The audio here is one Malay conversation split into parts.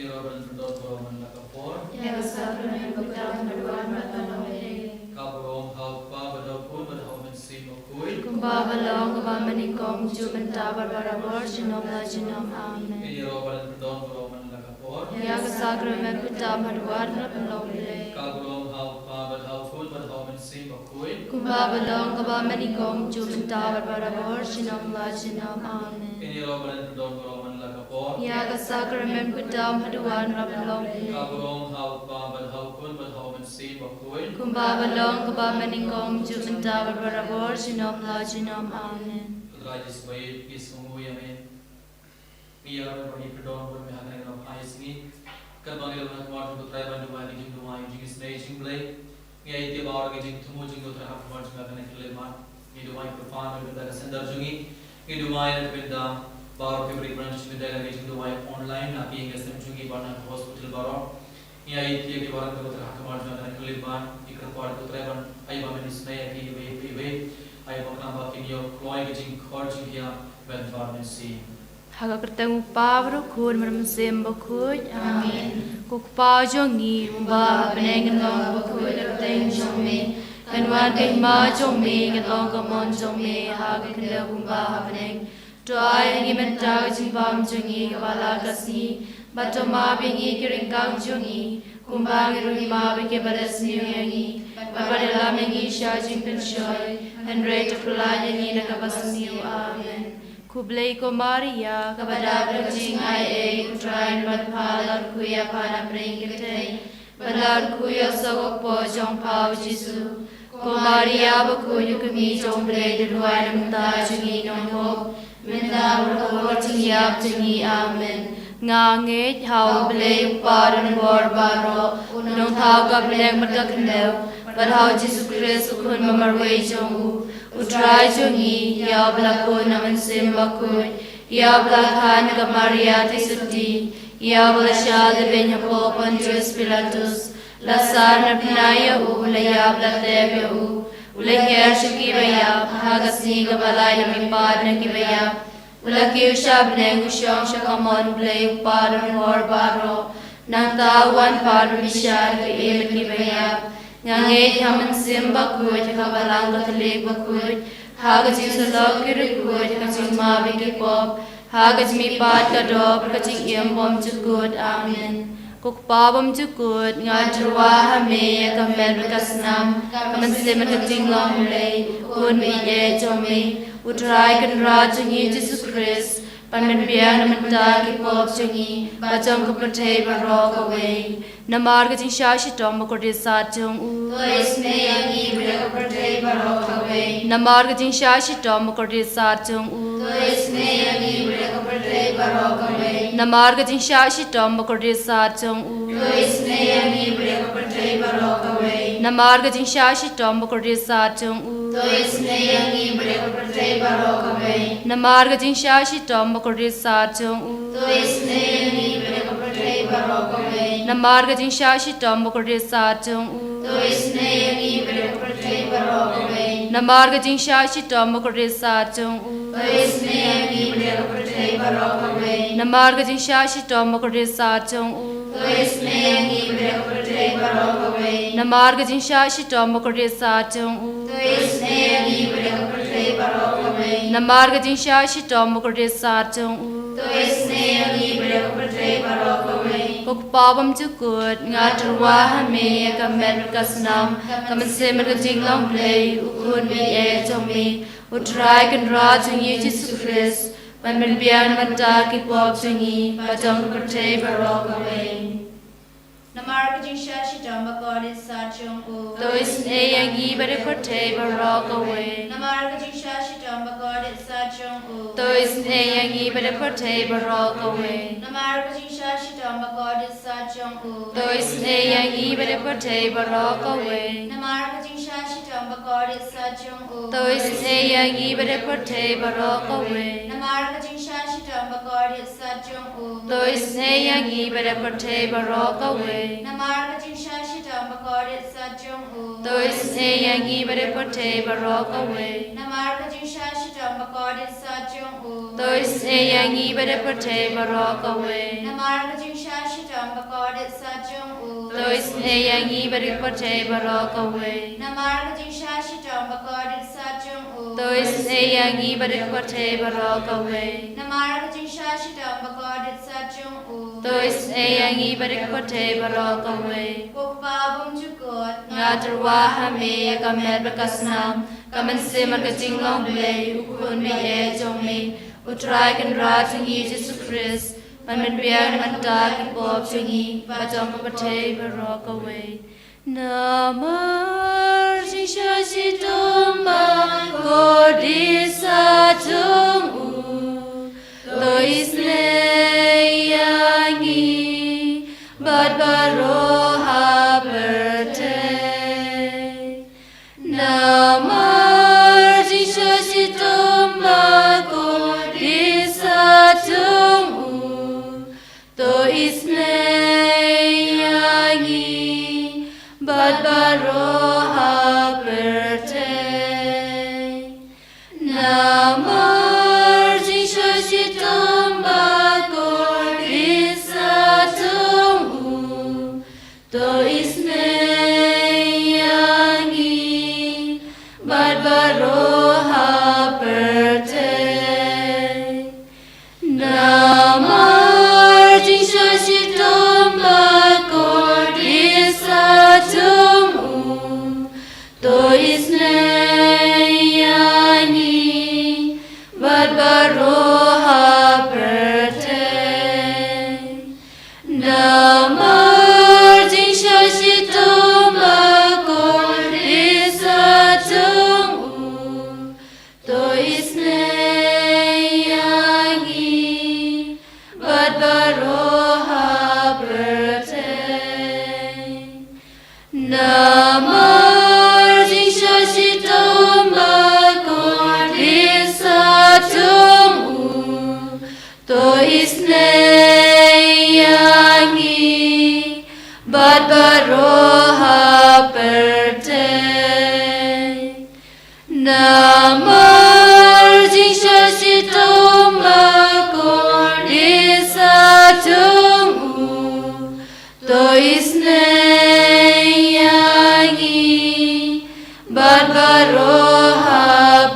Robin Perdon Roman Lakapor. Ya Sakramento Perdão Perdoar Matanoe. Kabarong Halpa Badapun Badhaman Simakui. Kumbaba Long Bamanikong Jubenta Barbarabor Jinom La Jinom Amen. Robin Perdon Roman Lakapor. Ya Sakramento Perdão Perdoar Matanoe. Kabarong Halpa Badapun Badhaman Simakui. Kumbaba Long Bamanikong Jubenta Barbarabor Jinom La Jinom Amen. Robin Perdon Roman Lakapor. Ya Sakramento Perdão Perdoar Matanoe. Kabarong Halpa Badapun Badhaman Simakui. Kumbaba Long Bamanikong Jubenta Barbarabor Jinom La Jinom Amen. Rajis Bay is Amen. We are already predominant with having of ISE. Kalbanil Martin to try and do my Jingisynei-blei. We are about getting to moving to the half march mechanical man. We do my profound with the sender Jungi. We do my with the bar of every branch with the getting to my online, being a Jungi Barna Hospital Baro. We are here to work with the half march mechanical man. You can part to try and I am in Snay way. I am a in your cloy getting coaching here when Barman see. Hagakatang pabro kun maram semba kuj amen kuk pa jongi ba beneng long ba kuj teng jome kan wan ke ma jome kan long ka mon jome hagakanda ba beneng toy ngi menta ji bam jongi bala kasi batoma bingi kiring kang jongi kumbang ru ma be ke barasi yangi babadala mengi sha jing pen shoy and rate of lani na ka basni amen. Kublai ko Maria, kabadabra jing ai utrain badphalar kuya phana pringite, badar kuya sagok po jong pau Jisu, ko Maria bakuyu kumi jong blai deluai namta jungi nongho, minda berkor tingyap jungi amen. Ngange hau blai uparan bor baro, unong thau ka blai madaknew, badhau Jisu Christ ukun mamarway jongu. Utrai jungi ya blakun naman simbakun ya blakhan ka Maria tisudi ya blasha de benyapo Pontius Pilatus lasar na pinaya ulaya blatebe ulaya shikibaya hagasni ka balay na mipad na kibaya ulaki usab na usyong shakamon ulay upadan hor baro nang tawan padu bishar ka imet kibaya Ngange haman simba kuj kabalang katolik bakuj hagaj isalok kiri kuj kacing mabi ki pop hagaj mi pat kadop kacing iambom cukut amen kuk pabom cukut ngadrwa hame kamel kasnam kaman siman kacing long lay kun mi ye jomi utrai kan rajungi Jesus Christ Paman biang namanta ki pop jungi bajong ko patay barok away namar ka jing shashi tom ko de sa jong u to isme yangi bra ko patay barok away namar ka jing shashi tom ko de sa jong u to isme yangi bra ko patay barok away namar ka jing shashi tom ko de sa jong u to isme yangi bra ko patay barok away namar ka jing shashi tom ko de sa jong u to isme yangi bra ko patay barok away namar ka jing shashi tom ko de sa jong u to isme yangi bra ko patay barok away namar ka jing shashi tom ko de sa jong u to isme yangi bra ko patay barok away namar ka jing shashi tom ko de sa jong u to isme yangi bra ko patay barok away namar ka jing shashi tom ko de sa jong u to isme yangi bra ko patay barok away namar ka jing shashi tom ko de sa jong u to isme yangi bra ko patay barok away namar ka jing shashi tom ko de sa jong u to isme yangi bra ko patay barok away kok pabam cukut ngaturwa hame kamel kasnam kamasem ka jing long play ukun mi e jomi utrai kan rajungi Jesus Christ paman biang mata ki pop jungi bajong ko patay barok away namar ka jing shashi tamba god is sachong u to isne yangi bare patay barok away namar ka jing shashi tamba god is sachong u to isne yangi bare patay barok away namar ka jing shashi tamba god is sachong u to isne yangi bare patay barok away namar ka jing shashi tamba god is sachong u to isne yangi bare patay barok away namar ka jing shashi tamba god is sachong u to isne yangi bare patay barok away namar ka jing shashi tamba god is sachong u to isne yangi bare patay barok away namar ka jing shashi tamba god is sachong u to isne yangi bare patay barok away namar ka jing shashi tamba Shittam Bakodit Sajung U. Tois Neyangi Barikote Barokawe. Namarga Jinsha Shittam Bakodit Sajung U. Tois Neyangi Barikote Barokawe. Namarga Jinsha Shittam Bakodit Sajung U. Tois Neyangi Barikote Barokawe. Kukpabum Jukot. Ngaterwa Hame Kamet Bakasnam. Kamen Simar Katinglong Blei. Ukun Me Ejong Me. Utrai Kan Rajang Jesus Christ. Man biang man tak bob chingi bajong pate Barokawe. Namar Jinsha Shittam Bakodisa Tung U. Tois Neyangi Bad Baroha Berte. Namar Jinsha Shittam Bakodisa Tung U. Tois Neyangi Bad Baroha Berte. Namar Jinsha Shittam Bakodisa Tung U. Tois Neyangi Bad Baroha Berte. Namar Jinsha Shittam Bakodisa Tung U. Tois Neyangi Bad Baroha Berte. Namar Jinsha Shittam Bakodisa Tung U. Tois Neyangi Bad Baroha Berte. Namar Jinsha Shittam Bakodisa Tung U. Tois Neyangi Bad Baroha Berte. Namar Jinsha Shittam Bakodisa Tung U. Tois Neyangi Bad Baroha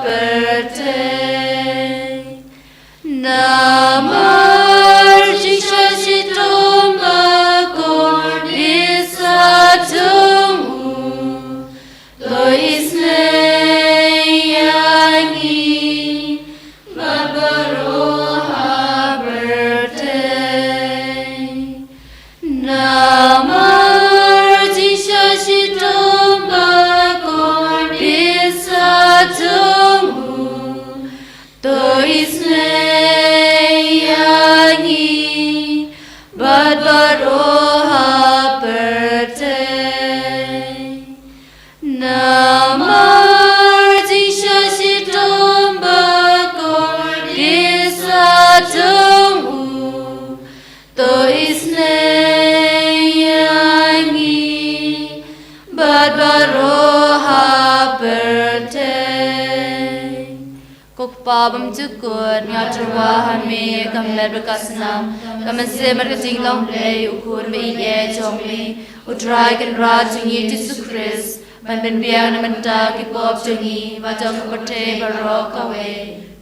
Berte. Namar Jinsha Shittam Bakodisa Tung U. Tois Neyangi Bad Baroha Berte. Namar Jinsha Shittam Bakodisa Tung U. Tois Neyangi Bad Baroha Berte. Namar Jinsha Shittam Bakodisa Tung U. Tois Neyangi Bad Baroha Berte. Kukpabam Jukot Ngaterwa Hame Kamet Bakasnam. Kamen Simar Katinglong Blei. Ukun Me Ejong Me. Utrai Kan Rajang Jesus Christ. Man biang man tak bob chingi bajong pate Barokawe.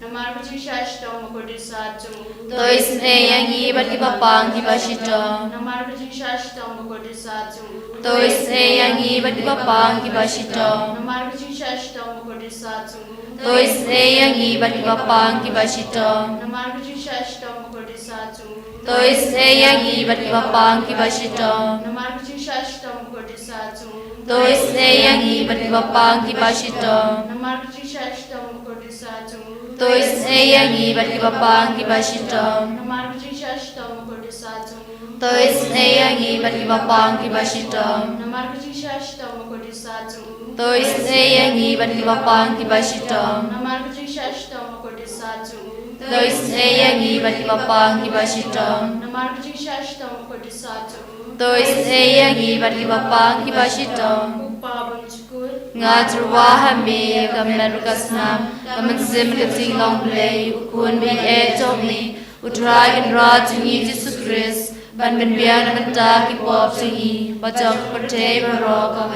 Namar Jinsha Shittam Bakodisa Tung U. Tois Neyangi Bad Kipapang Kibashito. Namar Jinsha Shittam Bakodisa Tung U. Tois Neyangi Bad Kipapang Kibashito. Namar Jinsha Shittam Bakodisa Tung U. Tois Neyangi Bad Kipapang Kibashito. Namar Jinsha Shittam Bakodisa Tung U. Tois Neyangi Bad Kipapang Kibashito. Namar Jinsha Shittam Bakodisa Tung U. Tois Neyangi Bad Kipapang Kibashito. Namar Jinsha Shittam Bakodisa Tung U. Tois Neyangi Bad Kipapang Kibashito. Namar Jinsha Shittam Bakodisa Tung U. Tois Neyangi Bad Kipapang Kibashito. Namar Jinsha Shittam Bakodisa Tung U. Tois Neyangi Bad Kipapang Kibashito. Namar Jinsha Shittam Bakodisa Tung U. Tois Neyangi Bad Kipapang Kibashito. Namar Jinsha Shittam Bakodisa Tung U. Tois Neyangi Bad Kipapang Kibashito. Kukpabam Jukot Ngaterwa Hame Kamet Bakasnam. Kamen Simar Katinglong Blei. Ukun Me Ejong Me. Utrai Kan Rajang Jesus Christ. บันเป็นเบียนมันตากิปอบสิงีปะจอกปะเทบรอกเว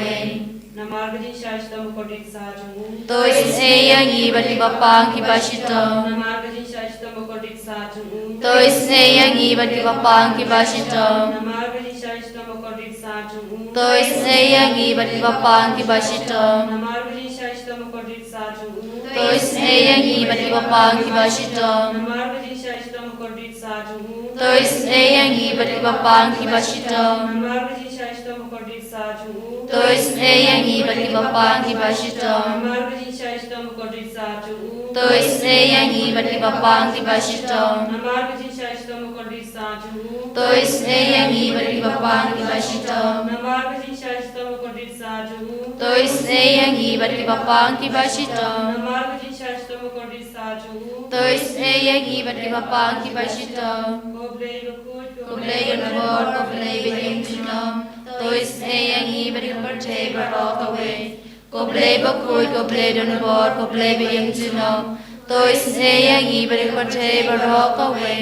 Namarga Jinshashtam Kodit Sajumu. Tôi sẽ yang i bati bapang ki basito. Namarga Jinshashtam Kodit Sajumu. Tôi sẽ yang i bati bapang ki basito. Namarga Jinshashtam Kodit Sajumu. Tôi sẽ yang i bati bapang ki basito. Namarga Jinshashtam Kodit Sajumu. Tôi sẽ yang i bati bapang ki basito. Namarga Jinshashtam Kodit Sajumu. Tôi sẽ yang i bati bapang ki basito. Namarga Jinshashtam Kodit Sajumu. Tôi sẽ yang i bati bapang ki basito. Namarga Jinshashtam Kodit Sajumu. Tôi sẽ yang i bati bapang ki basito. Namarga Jinshashtam Kodit Sajumu. Tôi sẽ yang i bati bapang ki basito. Namarga Jinshashtam Kodit Sajumu. Tôi sẽ yang i bati bapang ki basito. Namarga Jinshashtam Kodit Sajumu. Tôi sẽ yang i bati bapang ki basito. Koblei unabor koblei betim chinom. Tôi sẽ yang i bati bapate barok away. Koblei bakui koblei unabor koblei betim chinom. Tôi sẽ yang i bati bapate barok away.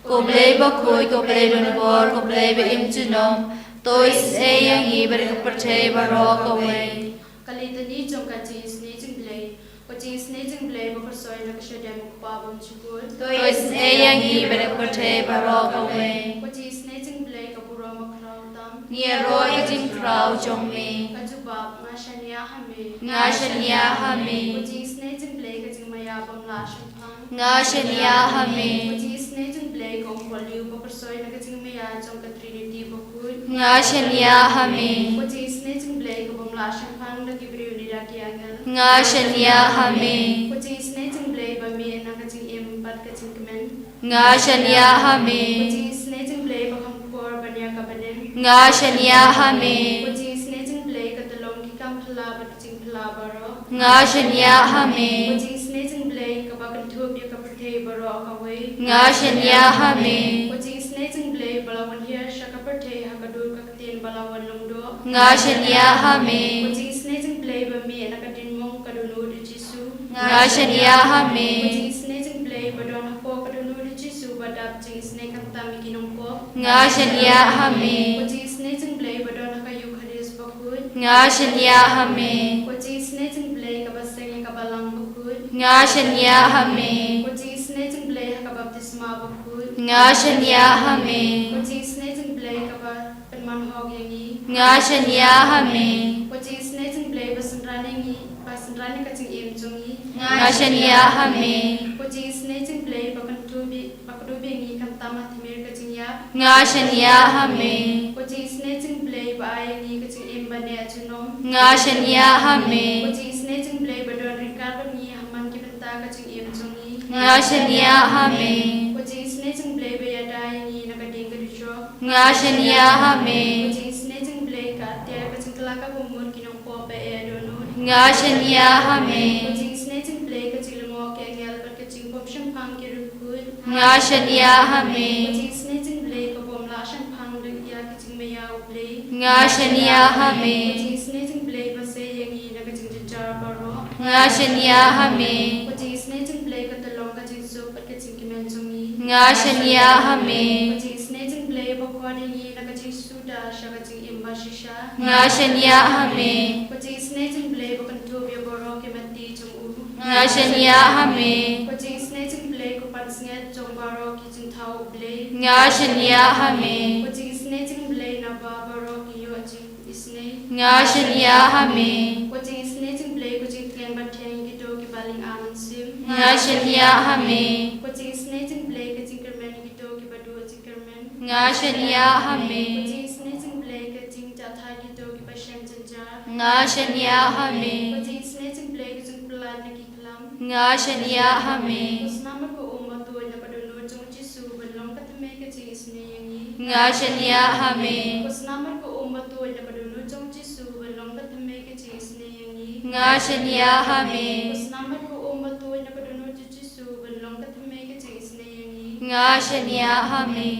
Koblei bakui koblei unabor koblei betim chinom. Tôi sẽ yang i bati bapate barok away. Kalitani jongka Jingisynei-blei. Ko Jingisynei-blei bakasoi na kasyadem ko pabam chukul. Tôi sẽ yang i bati bapate barok away. Ko Jingisynei-blei kapuro makraw tam. Nia roi jing krau jong me. Kajubab nga shania hame. Nga shania hame. Ko Jingisynei-blei kajing mayabam la shampang. Nga shania hame. Ko Jingisynei-blei ko kwaliu bakasoi na kajing maya jongka Trinity bakul. Nga shania hame. Ko Jingisynei-blei ko bam la shampang na gibriu ni dakiangal. Nga shania hame. Ko Jingisynei-blei ba mi na kajing impat kajing kemen. Nga shania Ko hame. Jingisynei-blei ba kampor banya kabanen. Nga shania hame. Ko Jingisynei-blei ka talong ki kampala ba kajing pala baro. Nga shania Ko hame. Jingisynei-blei ka ba kanthub ya kapathe baro akaway. Nga shania hame. Ko Jingisynei-blei balawan hiya sha kapathe hakadur kakten balawan lungdo. Nga shania hame. Ko Jingisynei-blei ba mi na kadin mong kadunu di Jisu. Nga shania hame. Ko Jingisynei-blei ba don hako kadunu di Jisu ba dap Jingisynei kantami kinongko. Nga shania hame. Ko Jingisynei-blei ba don hakayu kharis bakut. Nga shania hame. Ko Jingisynei-blei ka ba senge ka balang bakut. Nga shania hame. Ko Jingisynei-blei ka baptisma bakut. Nga shania hame. Ko Jingisynei-blei ka ba penman hog yangi. Nga shania hame. Ko Jingisynei-blei ba sanrani ka ching im chungi. Nga shania hame. Ko Jingisynei-blei ba kantubi ngi kan tama thimir ka ching ya. Nga shania hame. Ko Jingisynei-blei ba ay ngi ka ching im ba ne achunom. Nga shania hame. Ko Jingisynei-blei ba don ringkar ba ngi haman ki benta ka ching im chungi. Nga shania hame. Ko Jingisynei-blei ba ya dai ngi na ka ding ka dicho. Nga shania hame. Ko Jingisynei-blei ka tia ka ching kalaka bumun kinong po pa e adonun. Nga shania hame. Ko Jingisynei-blei ka ching lumo ke ngel ba ka ching pop shampang ki rukul. Nga shania hame. Ko Jingisynei-blei ka bom la shampang ring ya ka ching maya ublei. Nga shania Ko hame. Jingisynei-blei ba se yangi na ka ching jar baro. Nga shania hame. Ko Jingisynei-blei ka talong ka ching sup at ka ching kimen chungi. Nga shania hame. Ko Jingisynei-blei ba kwa dingi na ka ching suda sha ka ching imba shisha. Nga shania hame. Ko Jingisynei-blei ba kantub ya baro ke mati chung u. Nga shania hame. Ko Jingisynei-blei ko pansnget chung baro ki ching thau ublei. Nga shania hame. Ko Jingisynei-blei na ba baro ki yo ching isnei. Nga shania hame. Ko Jingisynei-blei ko ching tlen ba theng ki do ki baling anan sim. Nga shania hame. Ko Jingisynei-blei ka ching kermen ki do ki badu ching kermen. Nga shania Ko hame. Jingisynei-blei ka ching jathai ki do ki pashem chanja. Nga shania hame. Ko Jingisynei-blei ka ching pulan na ki klam. Nga shania hame. Ko snama ko umma tu na padunu chung Jisu balong ka thame ka ching isnei yangi. Nga shania hame. Ko snama ko umma tu na padunu chung Jisu balong ka thame ka ching isnei yangi. Nga shania hame. Ko snama ko umma tu na padunu chung Jisu balong ka thame ka ching isnei yangi. Nga shania hame.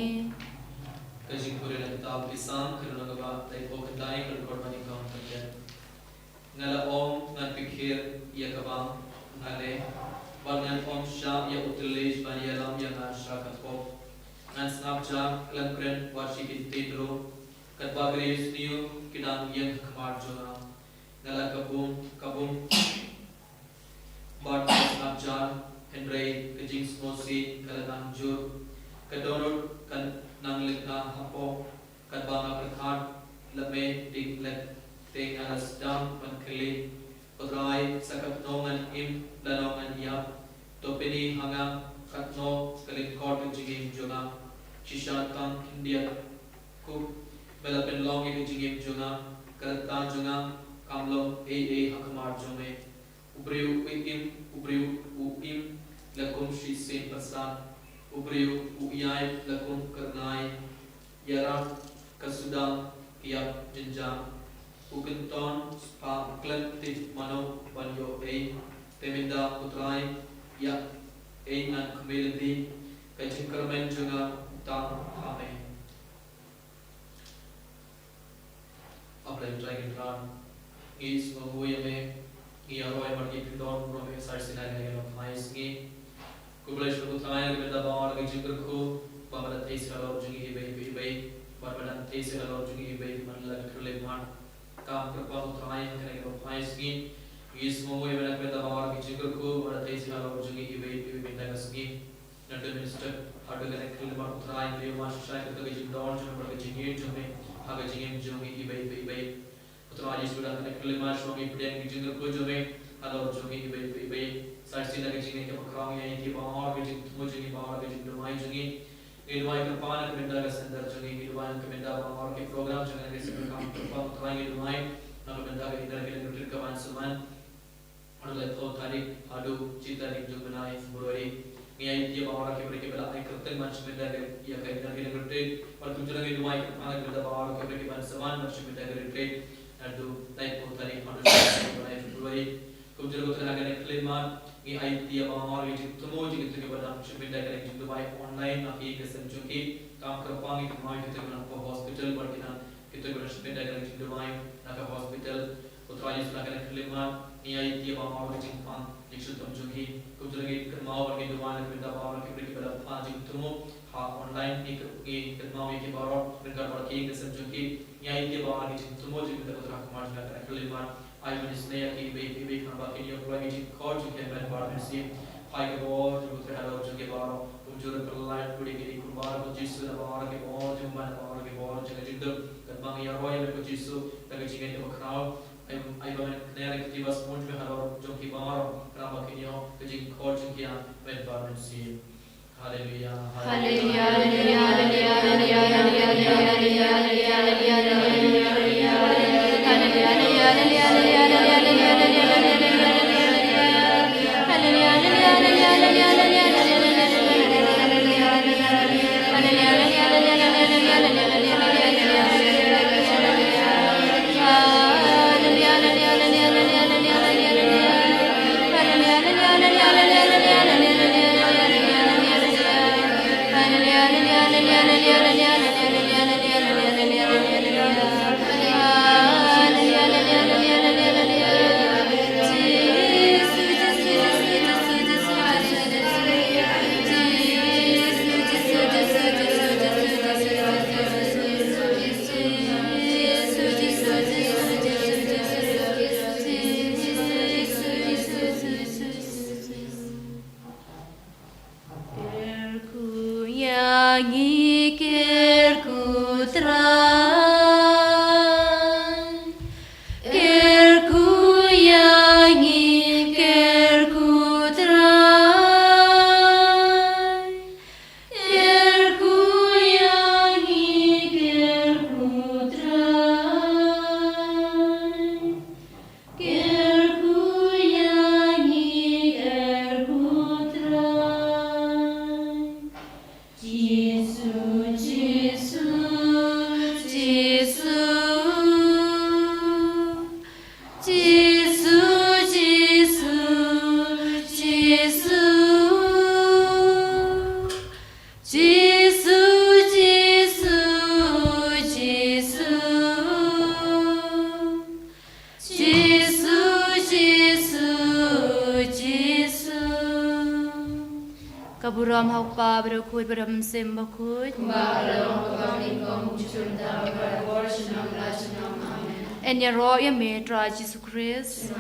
Kajing puri na tab isang karuna gaba tay po kantai kar korban ikam kanya. Ngala om ngan pikir ya kabang ngale. Bangan om sha ya utilej ban ya lam ya ngan sha katpop. ngan snapchat lam kren worship in tedro kat bagre new kidang yang khamar jona ngala kabum bart snapchat Henry kejing smosi kalangan jur kadonor kan nang lekna hapo kadbanga prakhat lame dik let teng alas dam pankeli odrai sakat nongan im danongan yap topeni hanga katno kalit kort jigim jona shisha tang india ku belapen long jigim jona kalatan jona kamlong a hakamar jome ubriu im lakum shi sen pasan ubriu uyai lakum karnai yara kasudang tiap jenjang ukenton spa klanti mano banyo temenda putrai ya ngan kumilindi kajing kermen juga tang amen apply dragon run is mawuyame Iaroi margi pindon robe sarsinai lagelo mais ngi kublesh putrai beda bawar ke jingkerku babada teis kalau jungi ibai babada teis kalau jungi ibai manla krule man kam kerpa putrai lagelo mais ngi is mawuyame beda bawar ke jingkerku babada teis kalau jungi ibai benda ngi nanti minister ada kena krule man putrai beliau masuk saya ke jingdon cuma pada jingir cuma agak jingir jungi ibai Putra sudah kena kelima suami pedang di jengkel kujome kalau jungi ibai sarsi lagi jingi ke makrang yang ini bawah ke jing tumu jingi bawah ke jing domai jingi domai kerpan ke benda ke sender jingi domai ke benda bawah ke program jangan ke sebelum kerpan putra yang domai lalu benda ke indra ke nutril ke mansuman ada lepas tarik adu cita di jumlah buroi ngai dia bawah ke beri ke bela ai kerten macam benda ke ia ke indra ke nutril waktu jangan ke domai kerpan ke benda bawah ke beri ke mansuman macam benda ke nutril Adu naik putari pada naik Februari kemudian kita akan kelima ini idea bawah ini temu jika kita pada sebenda kita jika baik online nanti kita senjuki kam kerpang itu mai kita guna ke hospital berkena kita guna sebenda kita jika baik nak ke hospital putera sudah akan kelima ini idea bawah ini jika jika senjuki kemudian kita mau berkena mana kita bawah kita pada jika temu online ini kita mau ini baru dengan berkena kita senjuki yang ini bawa ni semua juga kita terang kemarin kita kelima ayu nisnya ki baby kamba ki yang lagi di kau juga main baru mesti ayu bawa juga terhadap juga baru unjur perlahan pudi kiri kurban kucisu dan bawa lagi bawa juga bawa lagi bawa juga juga kembang yang roy dan kucisu lagi juga itu kenal ayu bawa kenal kita tiba semua juga harus juga bawa kamba ki yang kejing kau juga main baru mesti Haleluya, Haleluya, Haleluya, Haleluya, Haleluya, Haleluya, Kaburam hau pa bro khut bram sem ba khut. En ya ro ya me tra Jesus Christ.